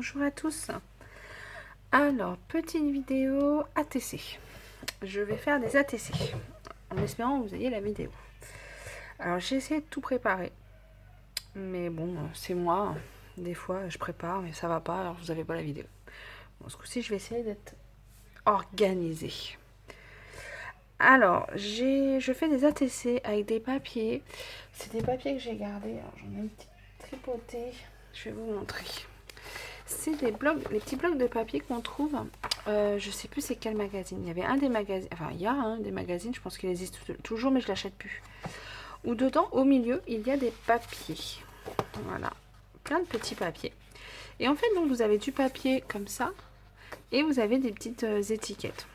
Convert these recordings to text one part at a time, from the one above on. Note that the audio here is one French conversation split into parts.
Bonjour à tous. Alors, petite vidéo ATC. Je vais faire des ATC en espérant que vous ayez la vidéo. Alors, j'ai essayé de tout préparer, mais bon, c'est moi. Des fois, je prépare, mais ça va pas, alors vous n'avez pas la vidéo. Bon, ce coup-ci, je vais essayer d'être organisée. Alors, je fais des ATC avec des papiers. C'est des papiers que j'ai gardés. Alors, j'en ai un petit tripoté. Je vais vous montrer. C'est des blocs, les petits blocs de papier qu'on trouve. Je sais plus c'est quel magazine. Il y avait un des magazines, enfin il y a un des magazines, je pense qu'il existe toujours, mais je l'achète plus. Où dedans, au milieu, il y a des papiers. Voilà, plein de petits papiers. Et en fait, donc vous avez du papier comme ça, et vous avez des petites étiquettes.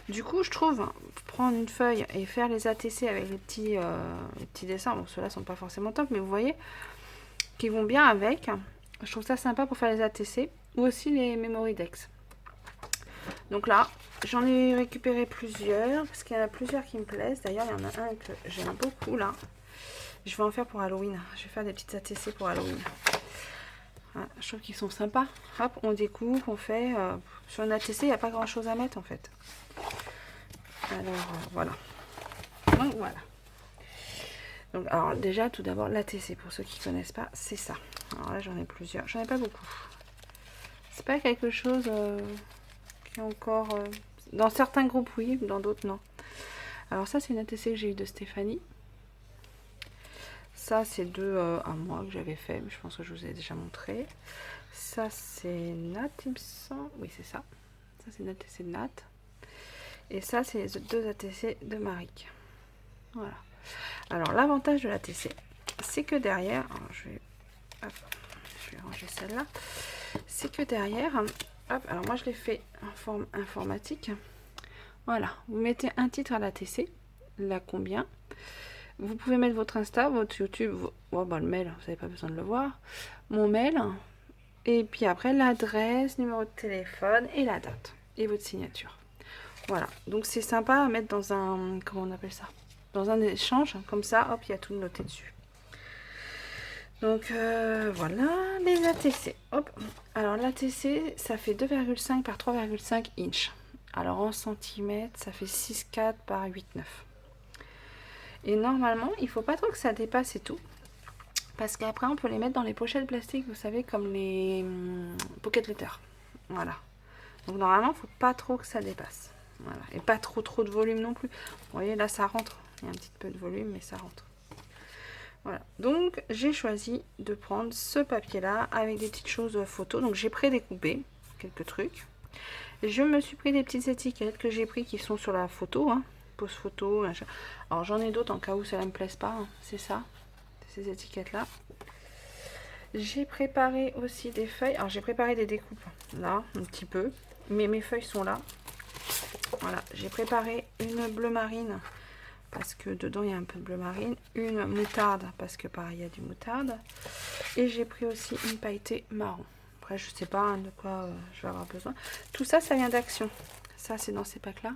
Du coup, je trouve prendre une feuille et faire les ATC avec les petits dessins. Bon, ceux-là sont pas forcément top, mais vous voyez, qui vont bien avec. Je trouve ça sympa pour faire les ATC ou aussi les Memory Dex. Donc là, j'en ai récupéré plusieurs parce qu'il y en a plusieurs qui me plaisent. D'ailleurs, il y en a un que j'aime beaucoup là. Je vais en faire pour Halloween. Je vais faire des petites ATC pour Halloween. Voilà, je trouve qu'ils sont sympas. Hop, on découpe, on fait. Sur un ATC, il n'y a pas grand chose à mettre en fait. Alors voilà. Donc voilà. Donc, alors déjà, tout d'abord, l'ATC, pour ceux qui ne connaissent pas, c'est ça. Alors là, j'en ai plusieurs. J'en ai pas beaucoup. C'est pas quelque chose qui est encore... dans certains groupes, oui, dans d'autres, non. Alors ça, c'est une ATC que j'ai eu de Stéphanie. Ça, c'est deux à moi que j'avais fait, mais je pense que je vous ai déjà montré. Ça, c'est Nat, il me semble. Oui, c'est ça. Ça, c'est une ATC de Nat. Et ça, c'est les deux ATC de Marik. Voilà. Alors, l'avantage de l'ATC, c'est que derrière... Alors, je vais ranger celle-là. C'est que derrière... Hop, alors moi, je l'ai fait en forme informatique. Voilà. Vous mettez un titre à l'ATC. Là, combien. Vous pouvez mettre votre Insta, votre YouTube, le mail, vous n'avez pas besoin de le voir. Mon mail. Et puis après, l'adresse, numéro de téléphone et la date. Et votre signature. Voilà. Donc, c'est sympa à mettre dans un... Comment on appelle ça? Dans un échange. Comme ça, hop, il y a tout noté dessus. Donc, voilà les ATC. Hop. Alors, l'ATC, ça fait 2,5 par 3,5 inches. Alors, en centimètres, ça fait 6,4 par 8,9. Et normalement, il ne faut pas trop que ça dépasse et tout. Parce qu'après, on peut les mettre dans les pochettes plastiques, vous savez, comme les pocket letters. Voilà. Donc, normalement, il ne faut pas trop que ça dépasse. Voilà. Et pas trop de volume non plus. Vous voyez, là, ça rentre. Il y a un petit peu de volume, mais ça rentre. Voilà. Donc, j'ai choisi de prendre ce papier-là avec des petites choses photos. Donc, j'ai prédécoupé quelques trucs. Je me suis pris des petites étiquettes que j'ai pris qui sont sur la photo, hein. Pose photo, machin. Alors j'en ai d'autres en cas où ça ne me plaise pas, hein. C'est ça, ces étiquettes là. J'ai préparé aussi des feuilles. Alors j'ai préparé des découpes là, un petit peu, mais mes feuilles sont là. Voilà, j'ai préparé une bleu marine parce que dedans il y a un peu de bleu marine, une moutarde parce que pareil il y a du moutarde, et j'ai pris aussi une pailletée marron. Après je sais pas de quoi je vais avoir besoin. Tout ça, ça vient d'Action. Ça c'est dans ces packs là.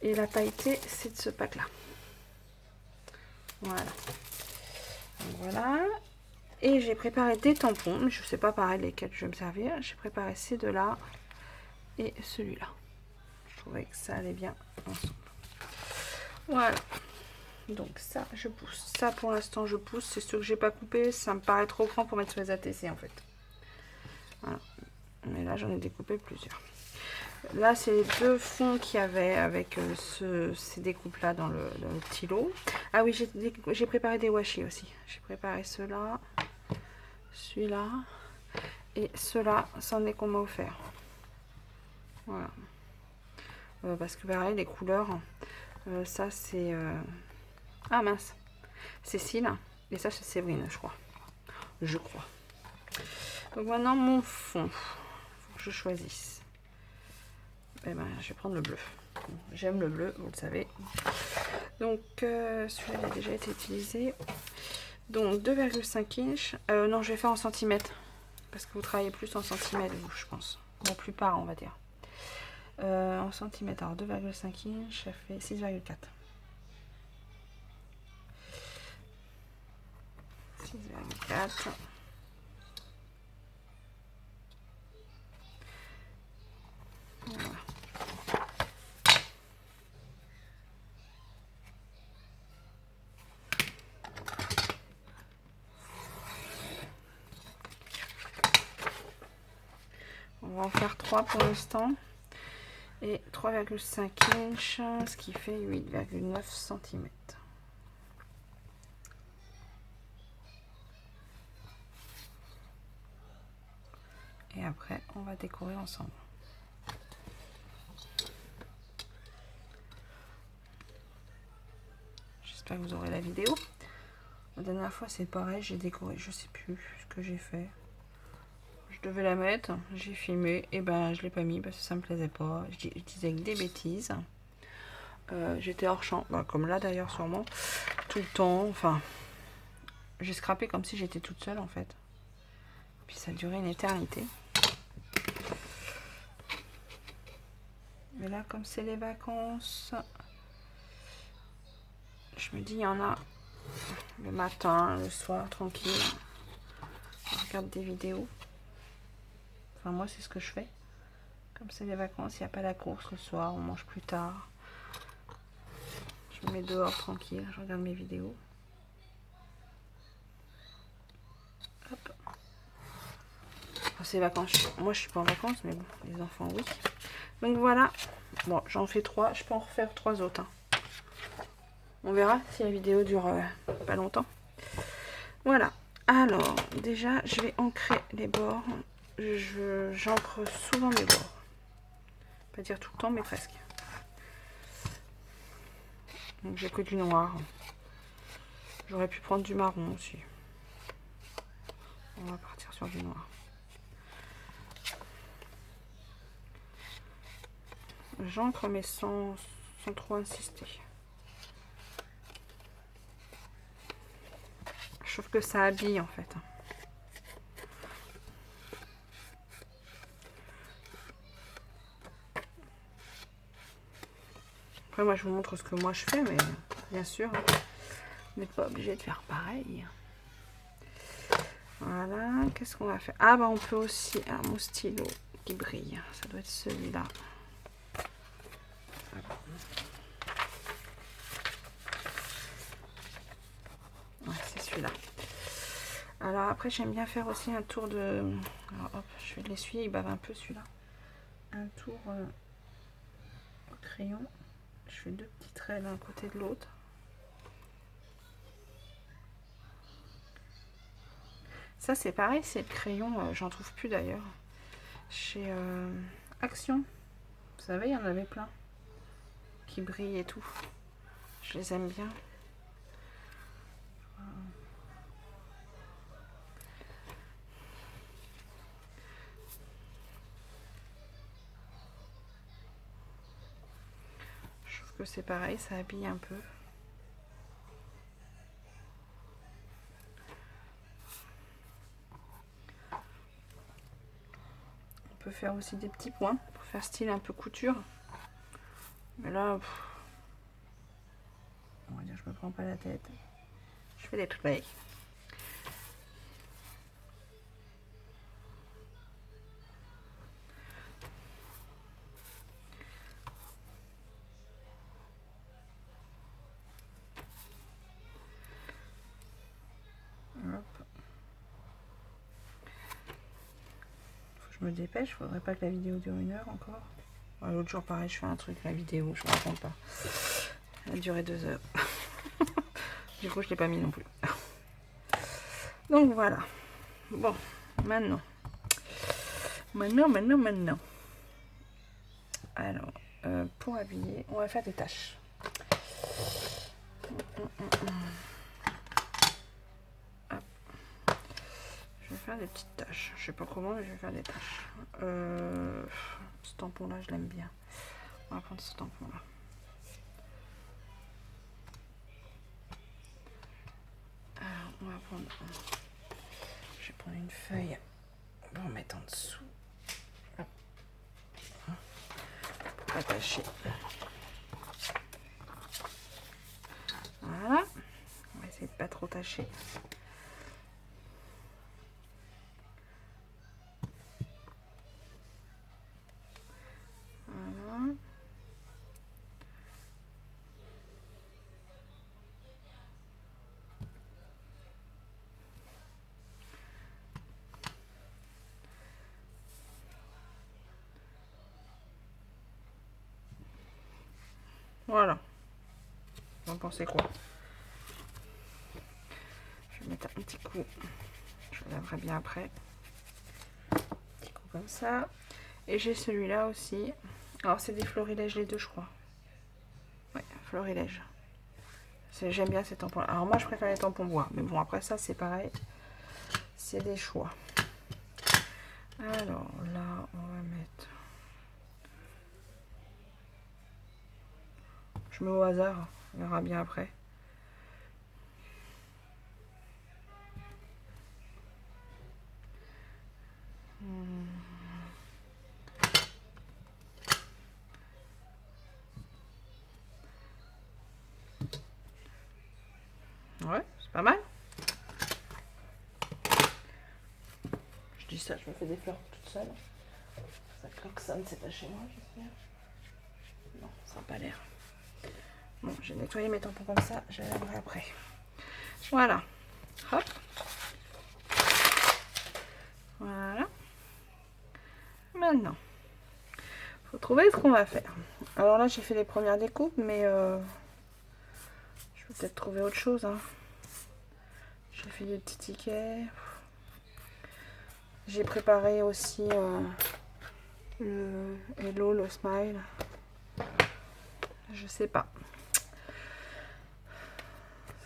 Et la pailletée, c'est de ce pack-là. Voilà. Donc, voilà. Et j'ai préparé des tampons, mais je ne sais pas pareil lesquels je vais me servir. J'ai préparé ces deux-là et celui-là. Je trouvais que ça allait bien ensemble. Voilà. Donc ça, je pousse. Ça, pour l'instant, je pousse. C'est sûr que j'ai pas coupé. Ça me paraît trop grand pour mettre sur les ATC, en fait. Voilà. Mais là, j'en ai découpé plusieurs. Là, c'est les deux fonds qu'il y avait avec ces découpes-là dans le petit lot. Ah oui, j'ai préparé des washi aussi. J'ai préparé ceux-là, celui-là et ceux-là, c'en est qu'on m'a offert. Voilà. Parce que pareil, les couleurs, ça c'est... Ah mince, Cécile, et ça c'est Séverine, je crois. Je crois. Donc maintenant, mon fond, faut que je choisisse. Eh ben, je vais prendre le bleu. J'aime le bleu, vous le savez. Donc, celui-là a déjà été utilisé. Donc, 2,5 inches. Non, je vais faire en centimètres. Parce que vous travaillez plus en centimètres, vous, je pense. La plupart, on va dire. En centimètres. Alors, 2,5 inches, ça fait 6,4. 6,4. va en faire 3 pour l'instant. Et 3,5 inches, ce qui fait 8,9 cm. Et après, on va décorer ensemble. J'espère que vous aurez la vidéo. La dernière fois, c'est pareil, j'ai décoré, je sais plus ce que j'ai fait. Je devais la mettre, j'ai filmé, et ben je l'ai pas mis parce que ça me plaisait pas. Je disais que des bêtises. J'étais hors champ, bah, comme là d'ailleurs sûrement, tout le temps. Enfin, j'ai scrappé comme si j'étais toute seule en fait. Puis ça a duré une éternité. Mais là, comme c'est les vacances, je me dis, il y en a le matin, le soir, tranquille. Je regarde des vidéos. Enfin, moi, c'est ce que je fais. Comme c'est les vacances, il n'y a pas la course le soir, on mange plus tard. Je me mets dehors tranquille, je regarde mes vidéos. Hop. Enfin, c'est vacances. Moi, je suis pas en vacances, mais bon, les enfants, oui. Donc voilà. Bon, j'en fais 3. Je peux en refaire 3 autres. Hein. On verra si la vidéo dure pas longtemps. Voilà. Alors, déjà, je vais ancrer les bords. J'encre souvent mes bords. Pas dire tout le temps, mais presque. Donc, j'ai que du noir. J'aurais pu prendre du marron aussi. On va partir sur du noir. J'encre, mais sans trop insister. Je trouve que ça habille en fait. Après, moi, je vous montre ce que moi je fais, mais bien sûr, vous n'êtes pas obligé de faire pareil. Voilà, qu'est-ce qu'on va faire? Ah, bah, on peut aussi. Ah, mon stylo qui brille, ça doit être celui-là. Ouais, c'est celui-là. Alors, après, j'aime bien faire aussi un tour de. Alors, hop, je vais l'essuyer, il bave un peu celui-là. Un tour au crayon. Je fais 2 petits traits d'un côté de l'autre. Ça, c'est pareil, c'est le crayon, j'en trouve plus d'ailleurs. Chez Action, vous savez, il y en avait plein qui brillent et tout. Je les aime bien. Je trouve que c'est pareil, ça habille un peu. On peut faire aussi des petits points pour faire style un peu couture. Mais là, on va dire, je me prends pas la tête. Je fais des traits. Hop. Faut que je me dépêche, faudrait pas que la vidéo dure 1 heure encore. L'autre jour, pareil, je fais un truc, la vidéo, je ne me raconte pas. Elle a duré 2 heures. Du coup, je l'ai pas mis non plus. Donc voilà. Bon, maintenant. Alors, pour habiller, on va faire des tâches. Hop. Je vais faire des petites tâches. Je sais pas comment, mais je vais faire des tâches. Ce tampon-là, je l'aime bien. On va prendre ce tampon-là. Alors, on va prendre... Je vais prendre une feuille pour mettre en dessous. Pour attacher. Voilà. On va essayer de pas trop tâcher. Voilà. Voilà. Vous en pensez quoi? Je vais mettre un petit coup. Je le laverai bien après. Un petit coup comme ça. Et j'ai celui-là aussi. Alors c'est des florilèges les deux, je crois. Ouais, florilèges. J'aime bien ces tampons. Alors moi je préfère les tampons bois. Mais bon, après ça c'est pareil. C'est des choix. Alors là, on va mettre... Je mets au hasard. On verra bien après. Ouais, c'est pas mal. Je dis ça, je me fais des fleurs toute seule. Ça klaxonne, c'est pas chez moi, j'espère. Non, ça n'a pas l'air. Bon, j'ai nettoyé mes tampons comme ça, je les laverai après. Voilà. Hop. Voilà. Maintenant, faut trouver ce qu'on va faire. Alors là, j'ai fait les premières découpes, mais je vais peut-être trouver autre chose. Hein. J'ai fait des petits tickets. J'ai préparé aussi le Hello, le Smile. Je sais pas.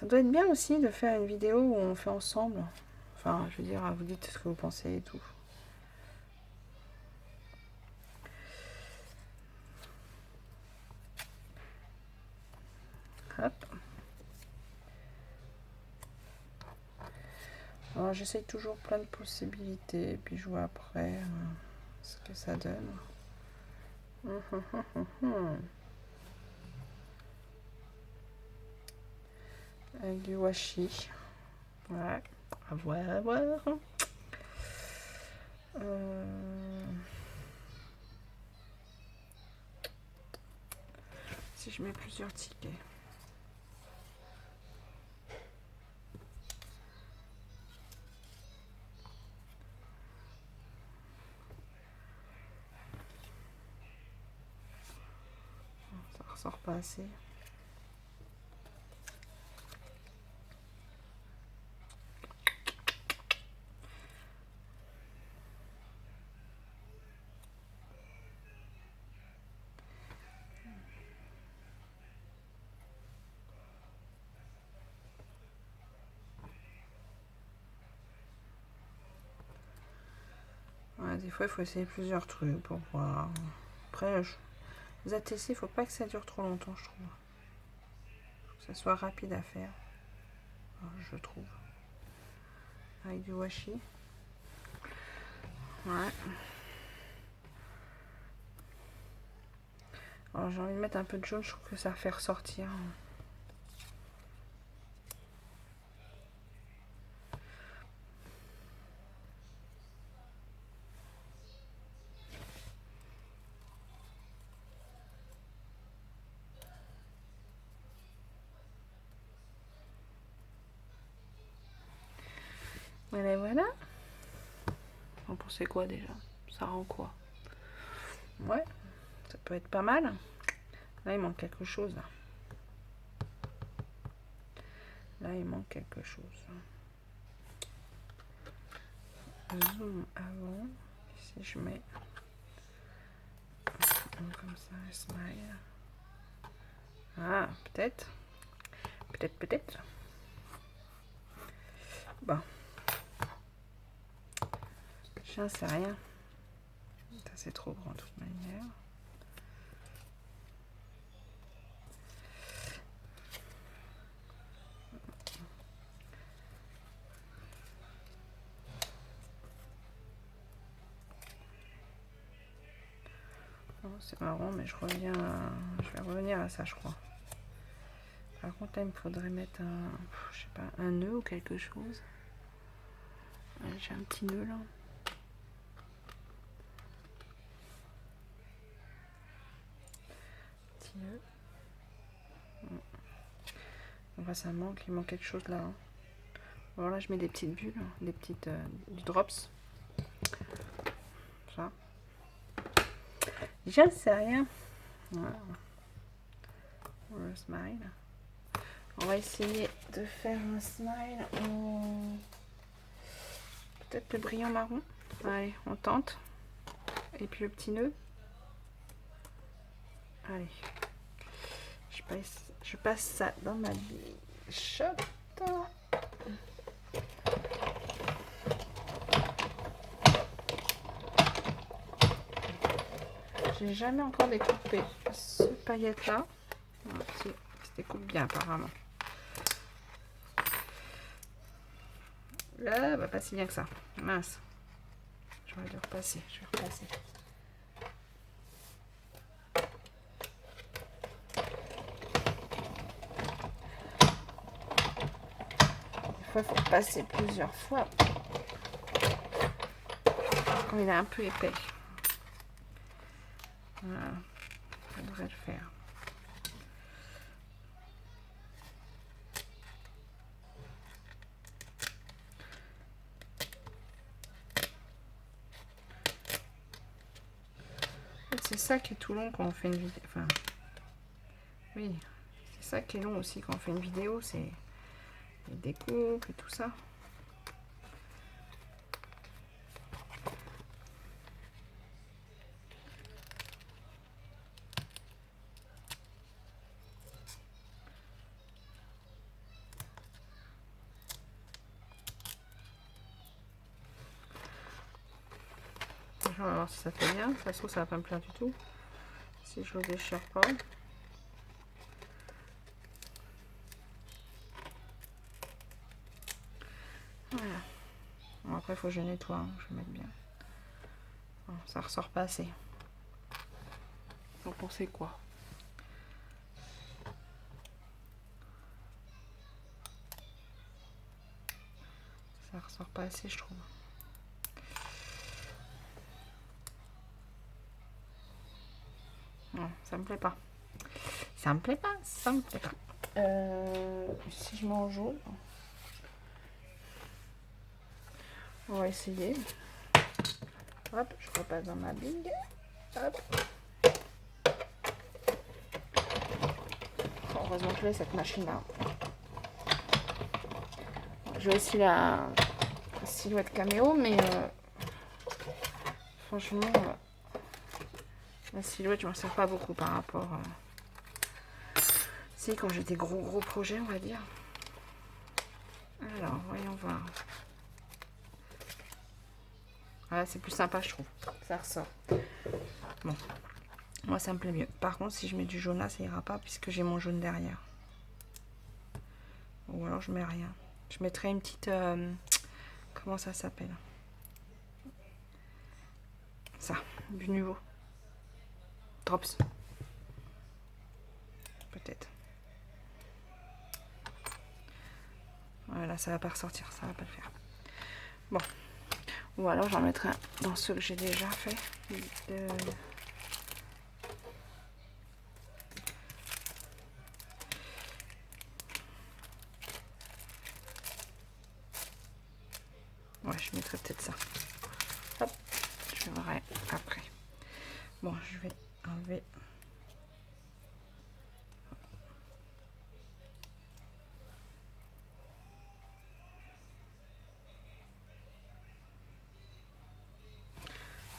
Ça doit être bien aussi de faire une vidéo où on fait ensemble. Enfin, je veux dire, vous dites ce que vous pensez et tout. Hop. Alors j'essaye toujours plein de possibilités, et puis je vois après ce que ça donne. Avec du washi. Ouais, à voir, à voir. Si je mets plusieurs tickets. Ça ressort pas assez. Ouais, des fois, il faut essayer plusieurs trucs pour voir. Après, les ATC, il faut pas que ça dure trop longtemps, je trouve. Faut que ça soit rapide à faire, je trouve. Avec du washi. Ouais. Alors, j'ai envie de mettre un peu de jaune, je trouve que ça fait ressortir. Voilà, voilà. Vous pensez quoi déjà? Ça rend quoi? Ouais, ça peut être pas mal. Là, il manque quelque chose. Là, il manque quelque chose. Zoom avant. Si je mets comme ça, smile. Ah, peut-être. Peut-être, peut-être. Bon. J'en sais rien. Ça, c'est trop grand de toute manière. C'est marrant, mais je vais revenir à ça, je crois. Par contre, là, il me faudrait mettre je sais pas, un nœud ou quelque chose. J'ai un petit nœud là. Petit nœud. Enfin, ça manque, il manque quelque chose là. Hein. Alors là, je mets des petites bulles, des petites du drops. Ça. Je sais rien. Voilà. Le smile. On va essayer de faire un smile en... peut-être le brillant marron. Allez, on tente. Et puis le petit nœud. Allez. Je passe ça dans ma shot. J'ai jamais encore découpé ce paillette là. Se découpe bien apparemment. Là, bah, pas si bien que ça. Mince. J'aurais dû repasser. Je vais repasser. Des fois, il faut passer plusieurs fois. Quand il est un peu épais. Voilà. Ça devrait le faire. C'est ça qui est tout long quand on fait une vidéo. Enfin, oui, c'est ça qui est long aussi quand on fait une vidéo, c'est les découpes et tout ça. On va voir si ça fait bien. Ça se trouve, ça va pas me plaire du tout. Si je le déchire pas. Voilà. Bon, après, il faut que je nettoie. Hein. Je vais mettre bien. Bon, ça ressort pas assez. Vous pensez quoi? Ça ressort pas assez, je trouve. Non, ça me plaît pas. Ça me plaît pas. Ça me plaît pas. Si je mets en jaune, on va essayer. Hop, je repasse dans ma bille. Hop. Heureusement que j'ai cette machine-là. Je vais essayer la silhouette caméo, mais franchement, la silhouette, je m'en sers pas beaucoup par rapport. Si, quand j'ai des gros projets, on va dire. Alors, voyons voir. Voilà, c'est plus sympa, je trouve. Ça ressort. Bon, moi, ça me plaît mieux. Par contre, si je mets du jaune là, ça ira pas puisque j'ai mon jaune derrière. Ou alors, je mets rien. Je mettrai une petite... comment ça s'appelle? Ça, du nouveau. Drops. Peut-être. Voilà, ça va pas ressortir, ça va pas le faire. Bon. Ou alors j'en mettrai un dans ceux que j'ai déjà fait. Ouais, je mettrai peut-être ça. Hop, je verrai après. Bon, je vais enlever.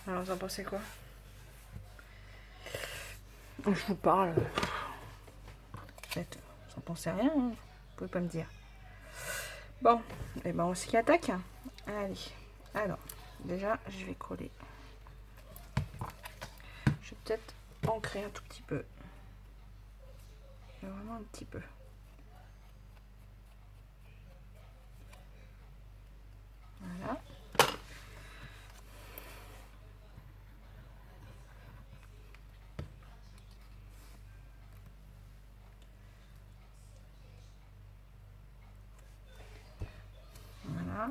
Alors, vous en pensez quoi? Je vous parle. Peut-être, vous en pensez rien, hein, vous pouvez pas me dire. Bon, et ben on s'y attaque. Allez, alors, déjà, je vais coller. Je vais peut-être ancrer un tout petit peu. Vraiment un petit peu. Voilà. Voilà.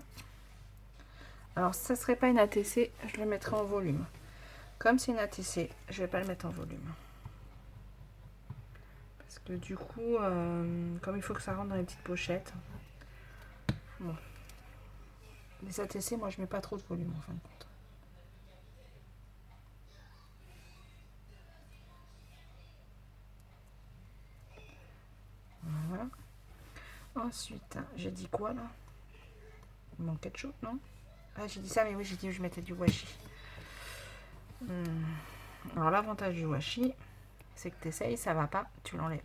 Alors, ça serait pas une ATC, je le mettrai en volume. Comme c'est une ATC, je vais pas le mettre en volume. Parce que du coup, comme il faut que ça rentre dans les petites pochettes. Bon. Les ATC, moi, je mets pas trop de volume en fin de compte. Ensuite, j'ai dit quoi là? Il manquait de chose, non? Ah, j'ai dit ça, mais oui, j'ai dit que je mettais du washi. Alors, l'avantage du washi, c'est que tu essayes, ça va pas, tu l'enlèves.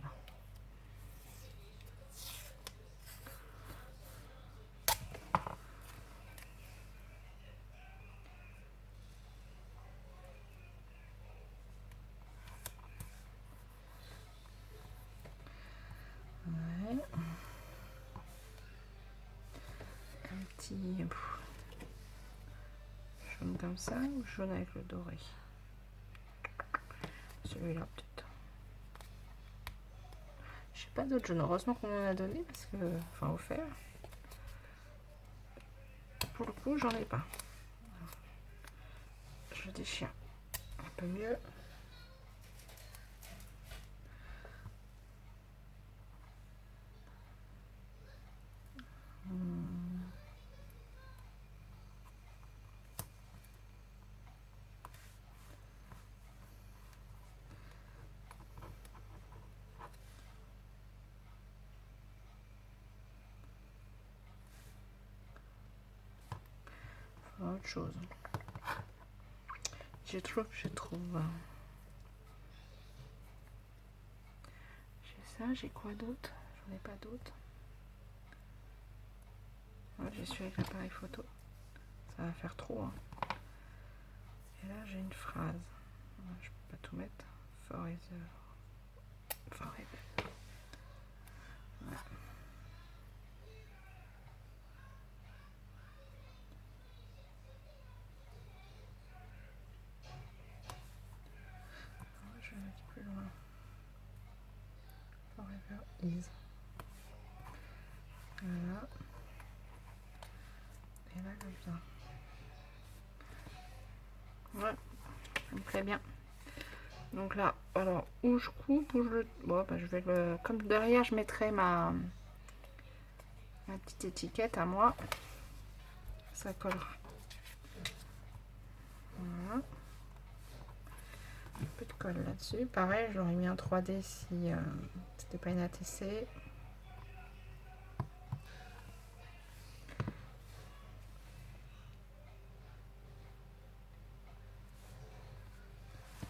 Ouais. Un petit jaune comme ça, ou jaune avec le doré? Celui-là, peut-être. Je sais pas d'autres jaunes. Heureusement qu'on en a donné, parce que, enfin, offert. Pour le coup, j'en ai pas. Je déchire un peu mieux. Autre chose. Je trouve. J'ai ça, j'ai quoi d'autre? J'en ai pas d'autre. Ouais, j'ai su avec l'appareil photo. Ça va faire trop. Hein. Et là, j'ai une phrase. Je peux pas tout mettre. Forever. Forever. Ouais. Je vais mettre plus loin. Forever is. Voilà. Et là, comme ça. Ouais, ça me plaît bien. Donc là, alors, où je coupe, où je le... Bon, bah, je vais le... Comme derrière, je mettrai ma petite étiquette à moi. Ça collera. Voilà. Un peu de colle là-dessus. Pareil, j'aurais mis un 3D si c'était pas une ATC.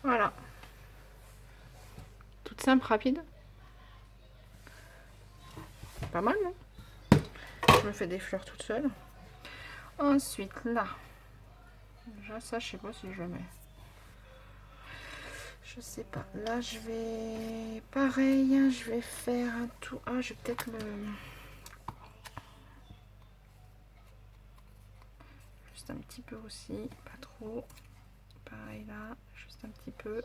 Voilà. Toute simple, rapide. Pas mal, non? Je me fais des fleurs toute seule. Ensuite, là. Déjà, ça, je sais pas si je le mets. Je sais pas. Là, je vais... Pareil, je vais faire un tout... Ah, je vais peut-être le... Juste un petit peu aussi. Pas trop. Pareil là. Juste un petit peu.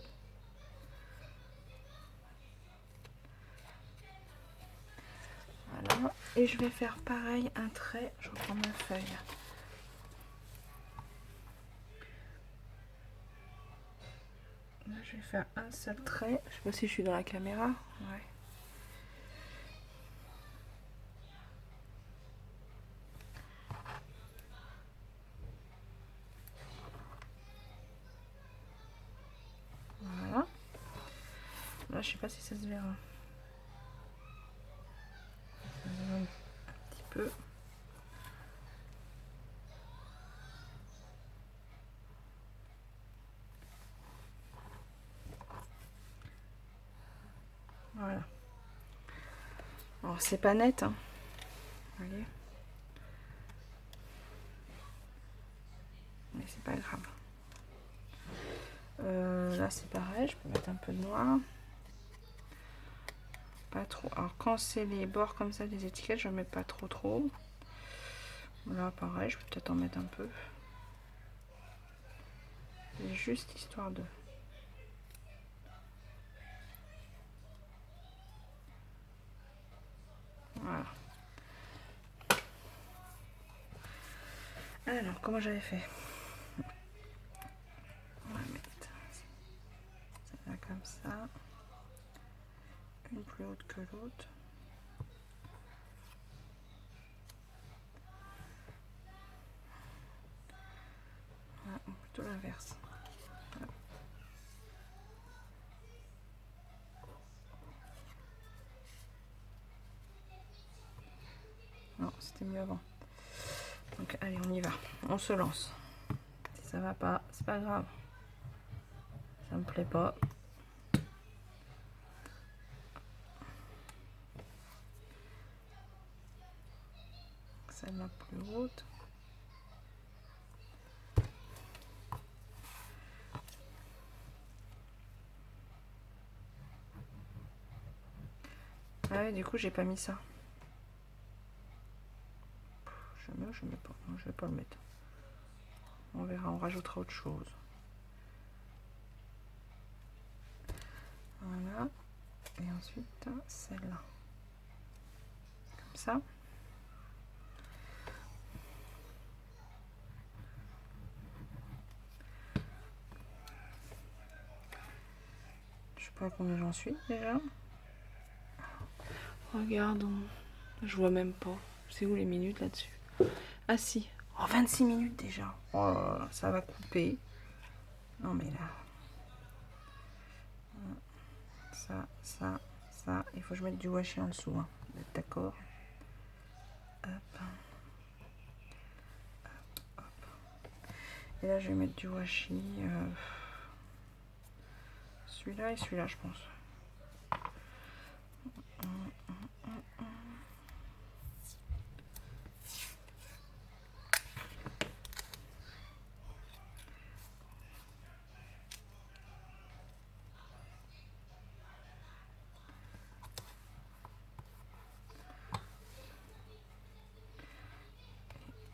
Voilà. Et je vais faire pareil, un trait. Je reprends ma feuille. Là, je vais faire un seul trait. Je sais pas si je suis dans la caméra. Ouais. Voilà. Là, je sais pas si ça se verra. Ça se verra un petit peu. Voilà. Alors, c'est pas net. Hein. Vous voyez. Mais c'est pas grave. Là, c'est pareil. Je peux mettre un peu de noir. Pas trop. Alors, quand c'est les bords comme ça des étiquettes, je ne mets pas trop. Là, pareil. Je peux peut-être en mettre un peu. Juste histoire de... Voilà. Alors, comment j'avais fait? On va mettre celle-là comme ça. Une plus haute que l'autre. Voilà, plutôt l'inverse. c'était mieux avant. Donc allez, on y va, on se lance. Si ça va pas, c'est pas grave. Ça me plaît pas. Celle-là plus haute. Ah ouais, du coup j'ai pas mis ça. Je mets ou je mets pas? Non, je vais pas le mettre. On verra, on rajoutera autre chose. Voilà. Et ensuite celle-là. Comme ça. Je sais pas combien j'en suis déjà. Regardons. Je vois même pas. C'est où les minutes là-dessus? Ah si. Oh, 26 minutes déjà. Oh là là, ça va couper. Non mais là. Ça. Il faut que je mette du washi en dessous. Hein. D'accord. Hop. Et là je vais mettre du washi. Celui-là et celui-là je pense.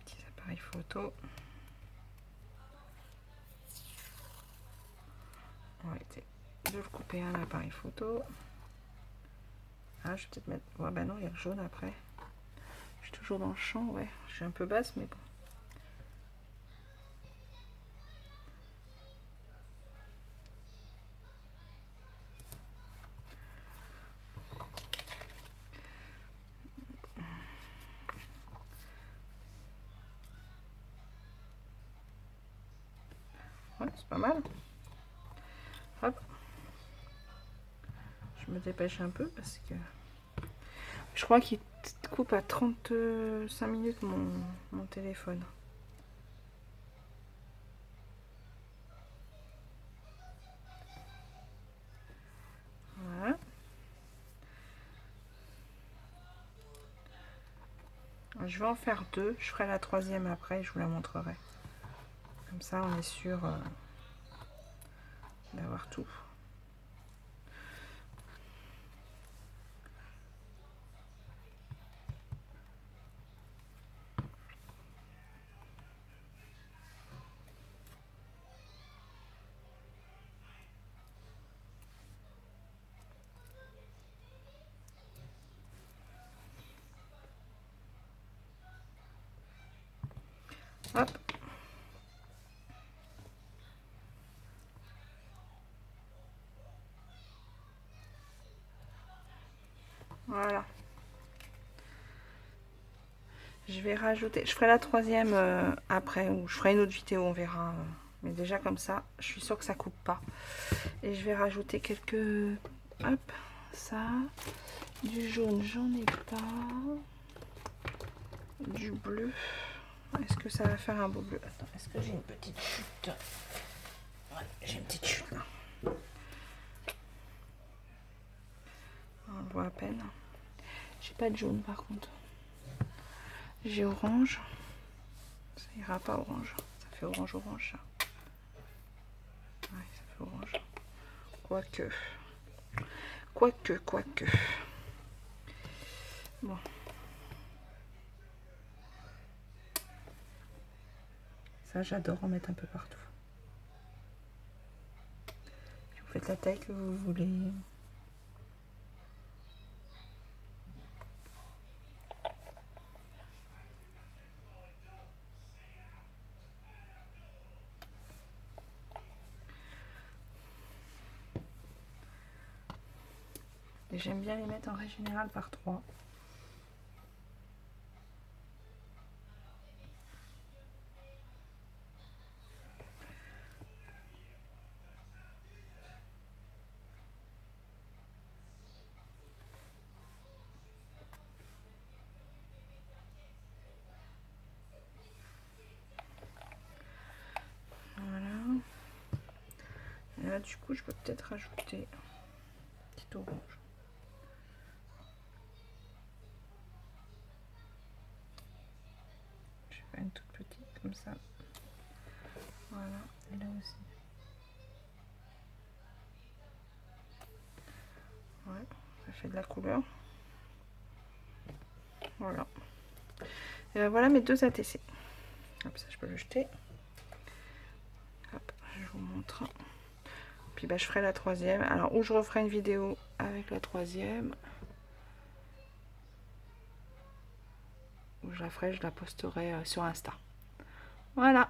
Petits appareils photo. On va essayer de le couper un appareil photo. Ah, je vais peut-être mettre. Ouais, bah non, il y a le jaune après. Je suis toujours dans le champ, ouais. Je suis un peu basse, mais bon. Ouais, c'est pas mal. Hop. Je me dépêche un peu parce que je crois qu'il coupe à 35 minutes mon téléphone. Voilà. Je vais en faire deux. Je ferai la troisième après. Je vous la montrerai. Comme ça, on est sûr d'avoir tout. Hop. Voilà. Je vais rajouter. Je ferai la troisième après, ou je ferai une autre vidéo, on verra. Mais déjà comme ça, je suis sûre que ça coupe pas. Et je vais rajouter quelques. Hop, ça. Du jaune, j'en ai pas. Du bleu. Est-ce que ça va faire un beau bleu? Attends, est-ce que j'ai une petite chute? Ouais, j'ai une petite chute là. On le voit à peine. J'ai pas de jaune par contre. J'ai orange. Ça ira pas orange. Ça fait orange. Ouais, ça fait orange. Quoique. Bon. Ça, j'adore en mettre un peu partout. Vous faites la taille que vous voulez. Et j'aime bien les mettre en règle générale par 3. là, du coup, je peux peut-être rajouter un petit orange. Je vais faire une toute petite comme ça. Voilà, et là aussi. Ouais, ça fait de la couleur. Voilà. Voilà mes 2 ATC. Hop, ça je peux le jeter. Hop, je vous montre. Puis bah, je ferai la 3e. Alors, où je referai une vidéo avec la 3e. Où je la ferai, je la posterai sur Insta. Voilà.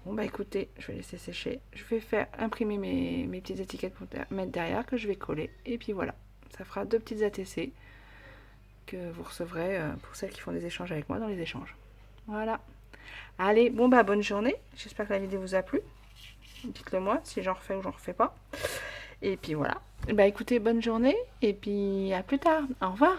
Bon bah écoutez, je vais laisser sécher. Je vais faire imprimer mes petites étiquettes pour mettre derrière, que je vais coller. Et puis voilà, ça fera 2 petites ATC que vous recevrez pour celles qui font des échanges avec moi dans les échanges. Voilà. Allez, bon bah bonne journée. J'espère que la vidéo vous a plu. Dites-le moi si j'en refais ou j'en refais pas. Et puis voilà. Bah écoutez, bonne journée et puis à plus tard. Au revoir.